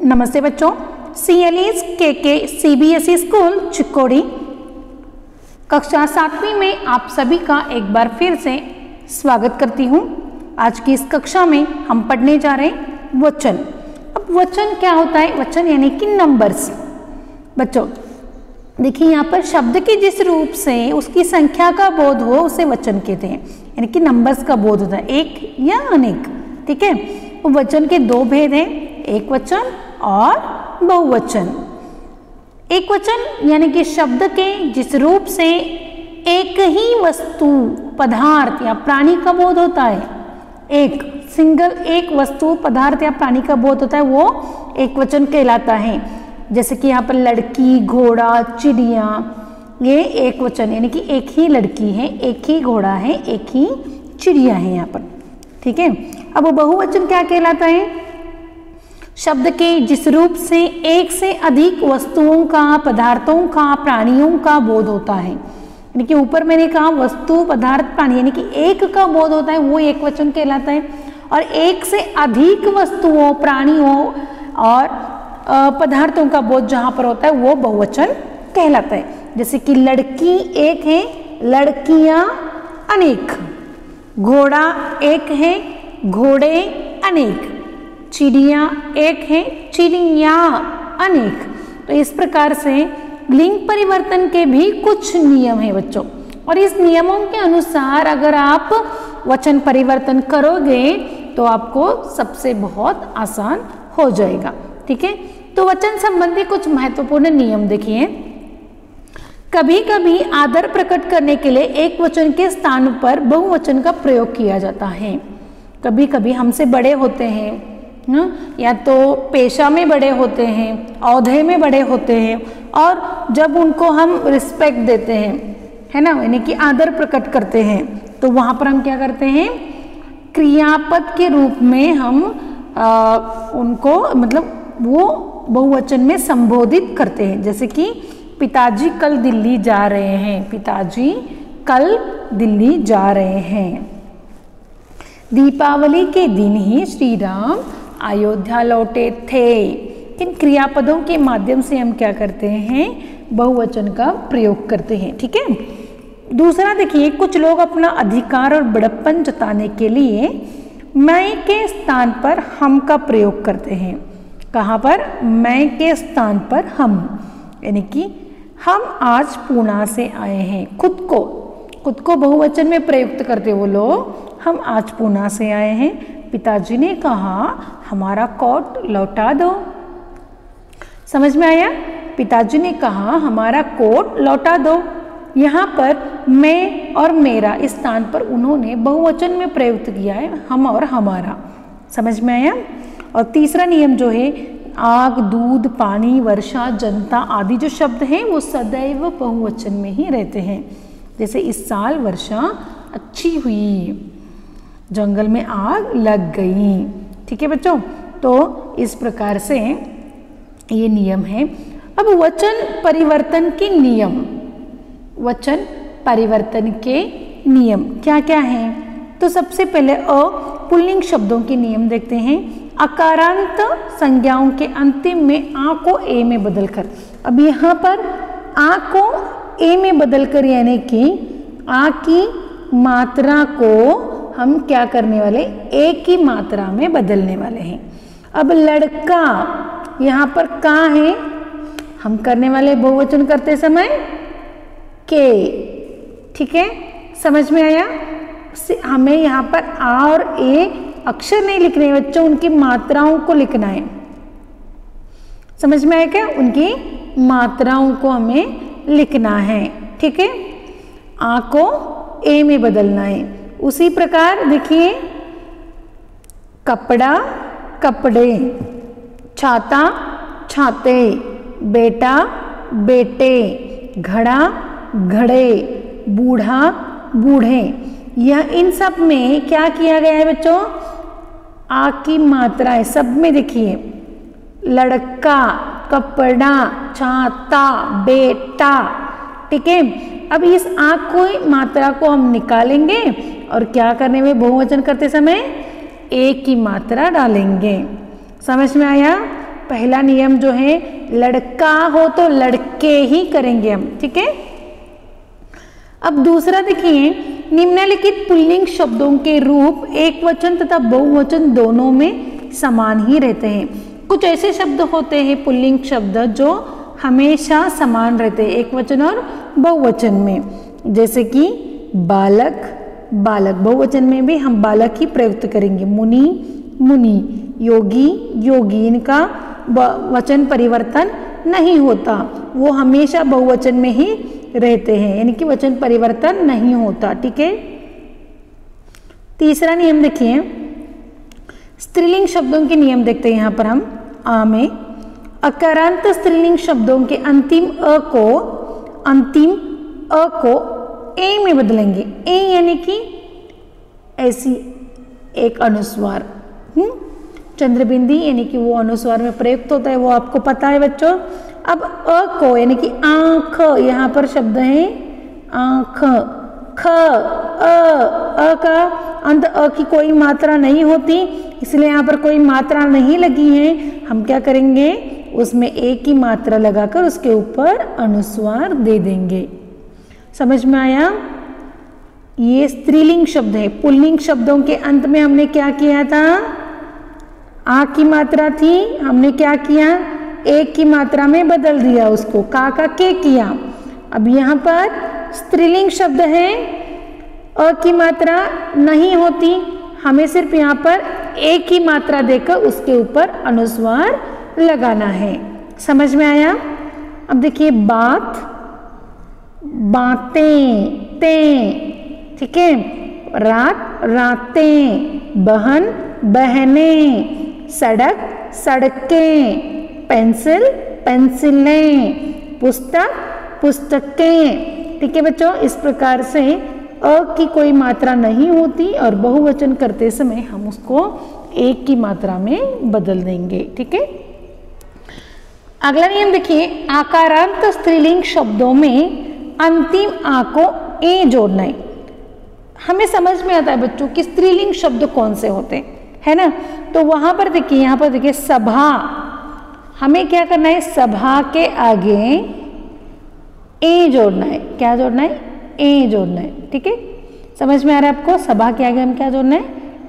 नमस्ते बच्चों, CLE's KK CBSE school Chikodi कक्षा 7वीं में आप सभी का एक बार फिर से स्वागत करती हूँ। आज की इस कक्षा में हम पढ़ने जा रहे हैं वचन। अब वचन क्या होता है? वचन यानी कि नंबर्स। बच्चों देखिए, यहाँ पर शब्द के जिस रूप से उसकी संख्या का बोध हो उसे वचन कहते हैं, यानी कि नंबर्स का बोध होता है, एक या अनेक। ठीक है, तो वचन के दो भेद हैं, एक वचन और बहुवचन। एक वचन यानी कि शब्द के जिस रूप से एक ही वस्तु, पदार्थ या प्राणी का बोध होता है, एक सिंगल एक वस्तु, पदार्थ या प्राणी का बोध होता है, वो एक वचन कहलाता है। जैसे कि यहाँ पर लड़की, घोड़ा, चिड़िया, ये एक वचन यानी कि एक ही लड़की है, एक ही घोड़ा है, एक ही चिड़िया है यहाँ पर। ठीक है, अब वो बहुवचन क्या कहलाता है? शब्द के जिस रूप से एक से अधिक वस्तुओं का, पदार्थों का, प्राणियों का बोध होता है, यानी कि ऊपर मैंने कहा वस्तु, पदार्थ, प्राणी, यानी कि एक का बोध होता है, वो एक वचन कहलाता है। और एक से अधिक वस्तुओं, प्राणियों और पदार्थों का बोध जहाँ पर होता है वो बहुवचन कहलाता है। जैसे कि लड़की एक है, लड़कियाँ अनेक, घोड़ा एक है, घोड़े अनेक, चिड़िया एक है, चिड़ियाँ अनेक। तो इस प्रकार से लिंग परिवर्तन के भी कुछ नियम हैं बच्चों, और इस नियमों के अनुसार अगर आप वचन परिवर्तन करोगे तो आपको सबसे बहुत आसान हो जाएगा। ठीक है, तो वचन संबंधी कुछ महत्वपूर्ण नियम देखिए। कभी कभी आदर प्रकट करने के लिए एक वचन के स्थान पर बहुवचन का प्रयोग किया जाता है। कभी कभी हमसे बड़े होते हैं ना, या तो पेशा में बड़े होते हैं, औहदे में बड़े होते हैं, और जब उनको हम रिस्पेक्ट देते हैं, है ना, यानी कि आदर प्रकट करते हैं, तो वहाँ पर हम क्या करते हैं? क्रियापद के रूप में हम उनको, मतलब वो बहुवचन में संबोधित करते हैं। जैसे कि पिताजी कल दिल्ली जा रहे हैं, पिताजी कल दिल्ली जा रहे हैं। दीपावली के दिन ही श्री राम अयोध्या लौटे थे। इन क्रियापदों के माध्यम से हम क्या करते हैं? बहुवचन का प्रयोग करते हैं। ठीक है, दूसरा देखिए, कुछ लोग अपना अधिकार और बड़प्पन जताने के लिए मैं के स्थान पर हम का प्रयोग करते हैं। कहाँ पर? मैं के स्थान पर हम, यानी कि हम आज पूना से आए हैं। खुद को बहुवचन में प्रयुक्त करते वो लोग, हम आज पूना से आए हैं। पिताजी ने कहा हमारा कोट लौटा दो। समझ में आया? पिताजी ने कहा हमारा कोट लौटा दो। यहाँ पर मैं और मेरा इस स्थान पर उन्होंने बहुवचन में प्रयुक्त किया है, हम और हमारा। समझ में आया? और तीसरा नियम जो है, आग, दूध, पानी, वर्षा, जनता आदि जो शब्द हैं वो सदैव बहुवचन में ही रहते हैं। जैसे इस साल वर्षा अच्छी हुई, जंगल में आग लग गई। ठीक है बच्चों, तो इस प्रकार से ये नियम है। अब वचन परिवर्तन के नियम, वचन परिवर्तन के नियम क्या क्या हैं? तो सबसे पहले पुल्लिंग शब्दों के नियम देखते हैं। अकारांत संज्ञाओं के अंतिम में आ को ए में बदलकर, अब यहाँ पर आ को ए में बदलकर, यानी कि आ की मात्रा को हम क्या करने वाले? ए की मात्रा में बदलने वाले हैं। अब लड़का, यहाँ पर का है, हम करने वाले बहुवचन करते समय के। ठीक है, समझ में आया? हमें यहाँ पर आ और ए अक्षर नहीं लिखने बच्चों, उनकी मात्राओं को लिखना है। समझ में आया क्या? उनकी मात्राओं को हमें लिखना है। ठीक है, आ को ए में बदलना है। उसी प्रकार देखिए, कपड़ा, कपड़े, छाता, छाते, बेटा, बेटे, घड़ा, घड़े, बूढ़ा, बूढ़े। यह इन सब में क्या किया गया है बच्चों? आ की मात्रा है सब में। देखिए, लड़का, कपड़ा, छाता, बेटा। ठीक है, अब इस आ को मात्रा को हम निकालेंगे और क्या करने में? बहुवचन करते समय ए की मात्रा डालेंगे। समझ में आया? पहला नियम जो है लड़का हो तो लड़के ही करेंगे हम, ठीक है। अब दूसरा देखिए, निम्नलिखित पुल्लिंग शब्दों के रूप एक वचन तथा बहुवचन दोनों में समान ही रहते हैं। कुछ ऐसे शब्द होते हैं पुल्लिंग शब्द जो हमेशा समान रहते हैं एक वचन और बहुवचन में, जैसे कि बालक, बालक बहुवचन में भी हम बालक ही प्रयुक्त करेंगे। मुनि, मुनि, योगी, योगी, इनका वचन परिवर्तन नहीं होता, वो हमेशा बहुवचन में ही रहते हैं, यानी कि वचन परिवर्तन नहीं होता, ठीक है। तीसरा नियम देखिए, स्त्रीलिंग शब्दों के नियम देखते हैं यहाँ पर हम। आ में अकारांत स्त्रीलिंग शब्दों के अंतिम अ को ए में बदलेंगे। ए यानी कि ऐसी एक अनुस्वार, चंद्रबिंदी यानी कि वो अनुस्वार में प्रयुक्त होता है, वो आपको पता है बच्चों। अब अ को यानी कि आंख, यहाँ पर शब्द है आंख, ख, अ का अंत अ की कोई मात्रा नहीं होती, इसलिए यहाँ पर कोई मात्रा नहीं लगी है। हम क्या करेंगे, उसमें ए की मात्रा लगाकर उसके ऊपर अनुस्वार दे देंगे। समझ में आया? ये स्त्रीलिंग शब्द है। पुल्लिंग शब्दों के अंत में हमने क्या किया था, आ की मात्रा थी, हमने क्या किया, एक की मात्रा में बदल दिया उसको, का के किया। अब यहाँ पर स्त्रीलिंग शब्द है, अ की मात्रा नहीं होती, हमें सिर्फ यहाँ पर एक की मात्रा देकर उसके ऊपर अनुस्वार लगाना है। समझ में आया? अब देखिए, बात, बातें, ते, ठीक है, रात, रातें, बहन, बहनें, सड़क, सड़कें, पेंसिल, पेंसिलें, पुस्तक, पुस्तकें, ठीक है बच्चों। इस प्रकार से अ की कोई मात्रा नहीं होती और बहुवचन करते समय हम उसको एक की मात्रा में बदल देंगे, ठीक है। अगला नियम देखिए, आकारांत स्त्रीलिंग शब्दों में अंतिम आ को ए जोड़ना है। हमें समझ में आता है बच्चों कि स्त्रीलिंग शब्द कौन से होते हैं, है ना। तो वहां पर देखिए, यहाँ पर देखिए सभा, हमें क्या करना है, सभा के आगे ए जोड़ना है। क्या जोड़ना है, ए जोड़ना है, ठीक है। समझ में आ रहा है आपको? सभा के आगे हम क्या जोड़ना है,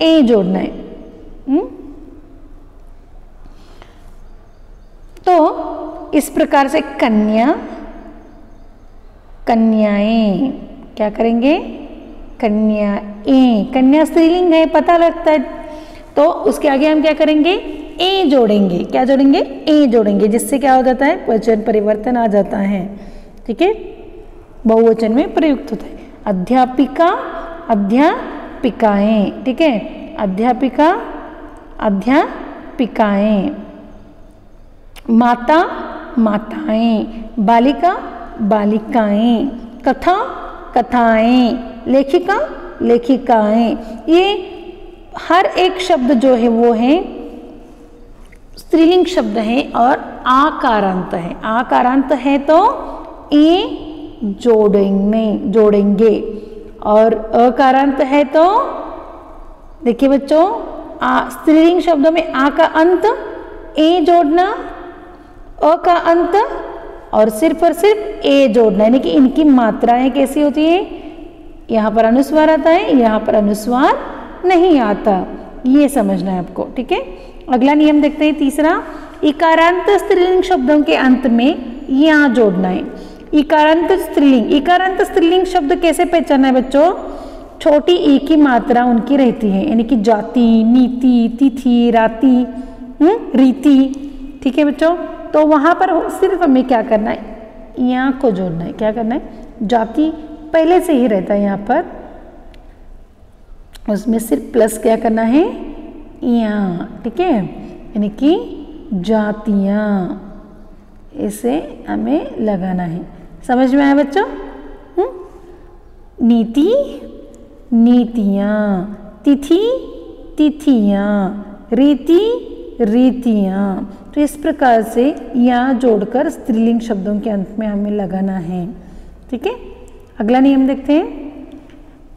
ए जोड़ना है। तो इस प्रकार से कन्या, कन्याएं, क्या करेंगे, कन्याएं, कन्या स्त्रीलिंग है, पता लगता है, तो उसके आगे हम क्या करेंगे, ए जोड़ेंगे। क्या जोड़ेंगे, ए जोड़ेंगे, जिससे क्या हो जाता है, वचन परिवर्तन आ जाता है, ठीक है, बहुवचन में प्रयुक्त होता है। अध्यापिका, अध्यापिकाएं, ठीक है, अध्यापिका, अध्यापिकाएं, माता, माताएं, बालिका, बालिकाएं, कथा, कथाएं, लेखिका, लेखिकाएं। ये हर एक शब्द जो है वो है स्त्रीलिंग शब्द है और आकारांत है। आकारांत है तो ए जोड़ेंगे और अकारांत है तो देखिए बच्चों, स्त्रीलिंग शब्दों में आ का अंत ए जोड़ना, अ का अंत और सिर्फ ए जोड़ना, यानी कि इनकी मात्राएं कैसी होती है, यहाँ पर अनुस्वार आता है, यहाँ पर अनुस्वार नहीं आता, ये समझना है आपको, ठीक है। अगला नियम देखते हैं, तीसरा, इकारांत स्त्रीलिंग शब्दों के अंत में या जोड़ना है। इकारांत स्त्रीलिंग, इकारांत स्त्रीलिंग शब्द कैसे पहचानना है बच्चों, छोटी ई की मात्रा उनकी रहती है, यानी कि जाति, नीति, तिथि, राति, रीति, ठीक है बच्चों। तो वहां पर सिर्फ हमें क्या करना है, या को जोड़ना है। क्या करना है, जाति पहले से ही रहता है यहाँ पर, उसमें सिर्फ प्लस क्या करना है, या, ठीक है, यानी कि जातियां, इसे हमें लगाना है। समझ में आया बच्चों? नीति, नीतियां, तिथि, तिथियां, रीति, रीतियां। तो इस प्रकार से या जोड़कर स्त्रीलिंग शब्दों के अंत में हमें लगाना है, ठीक है। अगला नियम देखते हैं,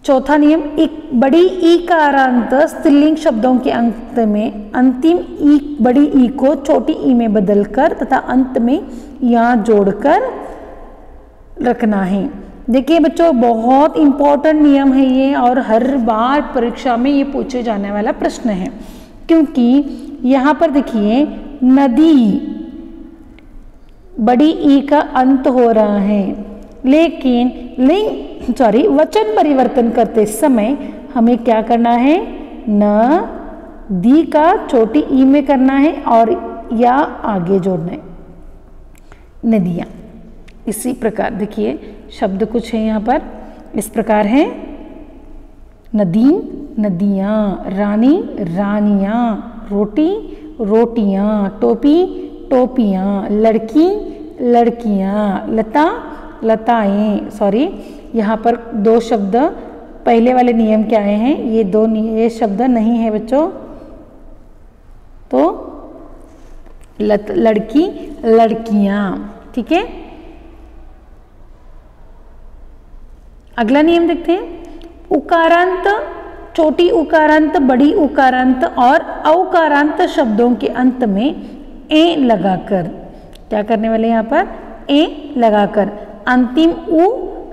चौथा नियम, एक बड़ी ई कारांत स्त्रीलिंग शब्दों के अंत में अंतिम ई बड़ी ई को छोटी ई में बदलकर तथा अंत में या जोड़कर रखना है। देखिए बच्चों, बहुत इंपॉर्टेंट नियम है ये और हर बार परीक्षा में ये पूछे जाने वाला प्रश्न है, क्योंकि यहाँ पर देखिए नदी बड़ी ई का अंत हो रहा है, लेकिन वचन परिवर्तन करते समय हमें क्या करना है, न दी का छोटी ई में करना है और या आगे जोड़ना है, नदियाँ। इसी प्रकार देखिए शब्द कुछ है यहाँ पर इस प्रकार है, नदी नदियाँ, रानी रानियाँ, रोटी रोटियाँ, टोपी टोपियाँ, लड़की लड़कियाँ, लता लताएं। सॉरी, यहाँ पर दो शब्द पहले वाले नियम के आए हैं, ये शब्द नहीं है बच्चों, तो लड़की लड़कियाँ, ठीक है। अगला नियम देखते हैं, उकारांत, छोटी उकारांत, बड़ी उकारांत और औकारांत शब्दों के अंत में ए लगाकर, क्या करने वाले यहाँ पर, ए लगाकर अंतिम उ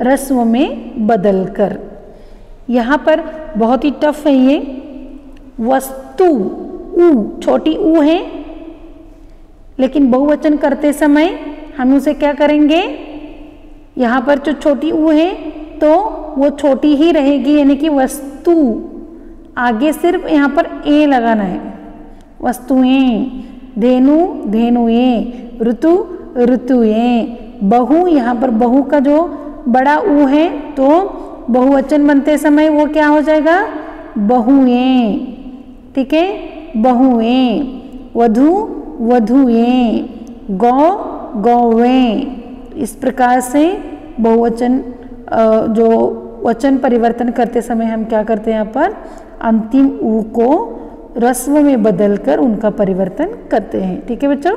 रस्व में बदलकर। यहाँ पर बहुत ही टफ है ये, वस्तु उ छोटी उ है, लेकिन बहुवचन करते समय हम उसे क्या करेंगे, यहाँ पर जो छोटी उ है तो वो छोटी ही रहेगी, यानी कि वस्तु, आगे सिर्फ यहाँ पर ए लगाना है, वस्तुएं, धेनु धेनुएं, ऋतु ऋतुएं, बहु, यहाँ पर बहु का जो बड़ा ऊ है तो बहुवचन बनते समय वो क्या हो जाएगा, बहुएं, ठीक है, बहुएं, वधु वधुएं, गौ गौवें। इस प्रकार से बहुवचन जो वचन परिवर्तन करते समय हम क्या करते हैं, यहाँ पर अंतिम ऊ को रस्व में बदलकर उनका परिवर्तन करते हैं, ठीक है बच्चों।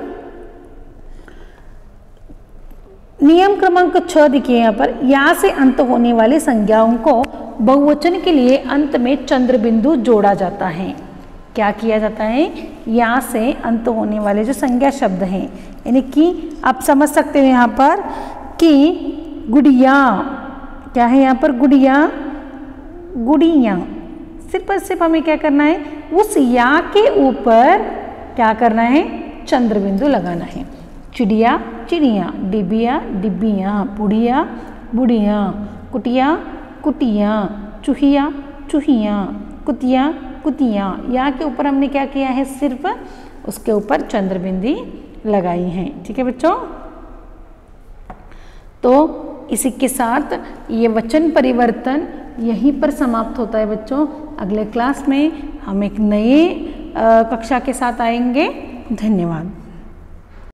नियम क्रमांक 6 देखिए यहाँ पर, या से अंत होने वाली संज्ञाओं को बहुवचन के लिए अंत में चंद्र बिंदु जोड़ा जाता है। क्या किया जाता है, या से अंत होने वाले जो संज्ञा शब्द हैं, यानी कि आप समझ सकते हो यहाँ पर कि गुड़िया, क्या है यहाँ पर, गुड़िया गुड़िया, सिर्फ और सिर्फ हमें क्या करना है, उस या के ऊपर क्या करना है, चंद्र बिंदु लगाना है। चिड़िया चिड़िया, डिबिया डिबिया, बुढ़िया बुढ़िया, कुटिया कुटिया, चूहिया चूहिया, कुतिया कुतिया, या के ऊपर हमने क्या किया है, सिर्फ उसके ऊपर चंद्र बिंदी लगाई है, ठीक है बच्चों। तो इसी के साथ ये वचन परिवर्तन यहीं पर समाप्त होता है बच्चों। अगले क्लास में हम एक नए कक्षा के साथ आएंगे। धन्यवाद।